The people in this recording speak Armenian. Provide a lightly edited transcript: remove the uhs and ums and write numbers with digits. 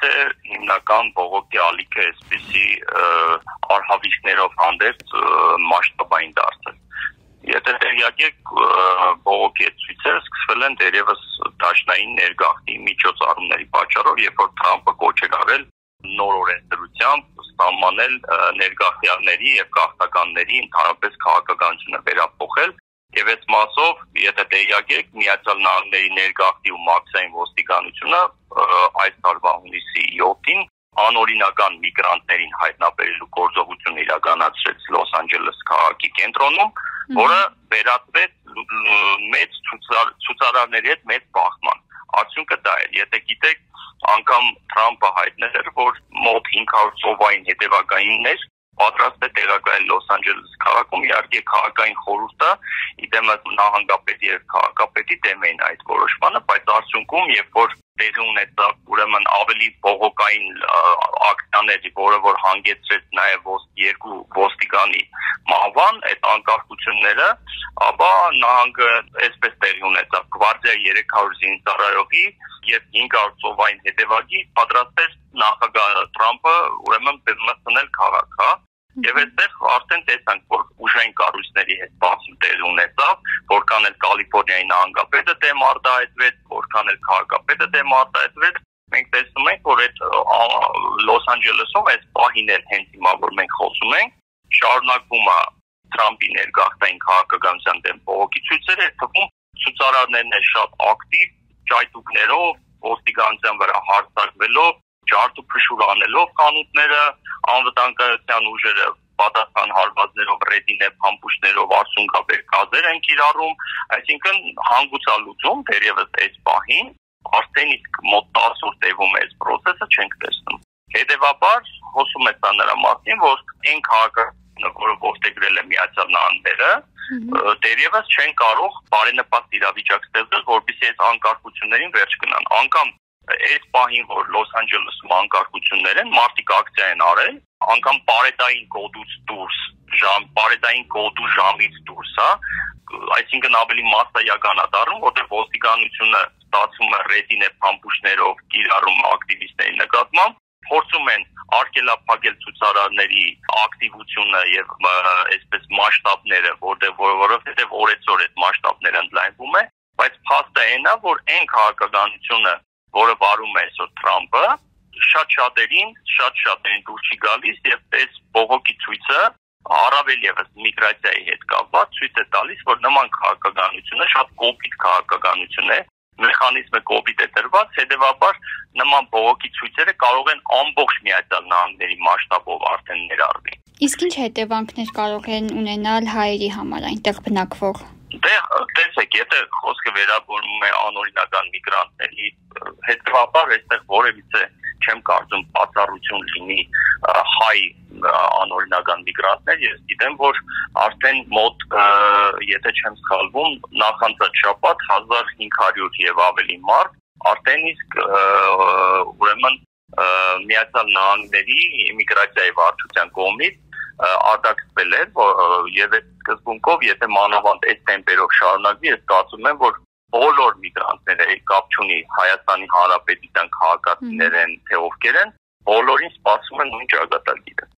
է հիմնական բողոքի ալիքը այսպիսի արհավիրքներով հանդերձ մասշտաբային դարձել։ Եթե տեղյակ եք, բողոքի այդ ցույցերը սկսվել են դերևս դաշնային ներգաղթի միջոցառումների պատճառով, երբ որ Թրամփը կոչ էր արել նոր օրենսդրությամբ սահմանել ներգաղթյալների եւ գաղթականների ընդհանրապես քաղաքականությունը վերափոխել եւ այս մասով, եթե տեղյակ եք, Միացյալ Նահանգների ներգաղթի ու մաքսային ոստիկանությունը այս տարվա հունիսի 7-ին անօրինական միգրանտներին հայտնաբերելու գործողություն իրականացրեց Լոս Անջելես քաղաքի կենտրոնում, որը վերածվեց մեծ ցուցարարների հետ մեծ բախման։ Արդյունքը դա էր, եթե գիտեք, անգամ Թրամփը հայտնել էր, որ մոտ 500 ծովային հետևակայիններ պատրաստ է տեղակայել Լոս Անջելես քաղաքում, իհարկե քաղաքային խորհուրդը իդեմս նահանգապետի եւ քաղաքապետի դեմ էին այդ որոշմանը, բայց արդյունքում, երբ որ տեղի ունեցավ ուրեմն ավելի բողոքային ակցիաներ, որը որ հանգեցրեց նաեւ երկու ոստիկանի մահվան, այդ անկարգությունները, ապա նահանգը այսպես տեղի ունեցավ գվարդիայի 300 զինծառայողի եւ 500 ծովային հետևակի պատրաստ էր նախագահ Թրամփը ուրեմն բռնցնել քաղաք, հա։ Եվ այստեղ արդեն տեսանք, որ ուժային կառույցների հետ բախում տեղի ունեցավ, որքան էլ Կալիֆոռնիայի նահանգապետը դեմ արտահայտվեց, որքան էլ քաղաքապետը դեմ արտահայտվեց, մենք տեսնում ենք, որ այդ Լոս Անջելեսում այս պահին էլ հենց հիմա, որ մենք խոսում ենք, շարունակվում է Թրամփի ներգաղթային քաղաքականության դեմ բողոքի ցույցերը, այդ թվում ցուցարարներն են շատ ակտիվ, ճայթուկներով, ոստիկանության վրա հարձակվելով, ջարդ ու փշուր անելով խանութները, անվտանգության ուժերը պատասխան հարվածներով, ռեդինե փամփուշտներով արցունքաբեր գազեր են կիրառում, այսինքն հանգուցալուծում դերևս այս պահին արդեն իսկ մոտ 10 օր տևում է այս process-ը չենք տեսնում։ Հետևաբար խոսում է սա նրա մասին, որ այն քաղաքականությունը, որը ողջագրել է Միացյալ Նահանգները, դերևս չեն կարող բարենպաստ իրավիճակ ստեղծել, որպեսզի այս անկարգություններին վերջ գնան։ Անկամ այս պահին, որ Լոս Անջելեսում անկարգություններ են, մարդիկ ակցիա են արել, անգամ պարետային կոդուց դուրս, պարետային կոդու ժամից դուրս, հա, այսինքն ավելի մասսայական է դառնում, որտեղ ոստիկանությունը ստացվում է ռեդինե փամփուշտներով կիրառում ակտիվիստների նկատմամբ, փորձում են արգելափակել ցուցարարների ակտիվությունը եւ այսպես մասշտաբները, որովհետեւ օրեցօր այդ մասշտաբները ընդլայնվում է, բայց փաստը այն է, որ այն քաղաքականությունը, որը վարում է այսօր Թրամփը, շատ-շատերին դուր չի գալիս եւ այս բողոքի ցույցը առավել եւս միգրացիայի հետ կապված ցույց է տալիս, որ նման քաղաքականությունը շատ կոպիտ քաղաքականություն է, մեխանիզմը կոպիտ է դրված, հետեւաբար նման բողոքի ցույցերը կարող են ամբողջ Միացյալ Նահանգների մասշտաբով արդեն ներառվի։ Իսկ ինչ հետևանքներ կարող են ունենալ հայերի համար այնտեղ բնակվող։ Տեսեք, եթե խոսքը վերաբերում է անօրինական միգրանտների, հետևաբար այստեղ որևիցե չեմ կարծում բացառություն լինի հայ անօրինական միգրանտներ, ես գիտեմ, որ արդեն մոտ, եթե չեմ սխալվում, նախանցած շաբաթ 1500 եւ ավելի մարդ արդեն իսկ ուրեմն Միացյալ Նահանգների իմիգրացիայի վարչության կողմից արտաքսվել է եւ այդ սկզբունքով, եթե մանավանդ այս տեմպերով շարունակվի, ես կարծում եմ, որ բոլոր միգրանտները կապ չունի Հայաստանի Հանրապետության քաղաքացիներ են, թե ովքեր են, բոլորին սպասում են նույն ճակատագիրը։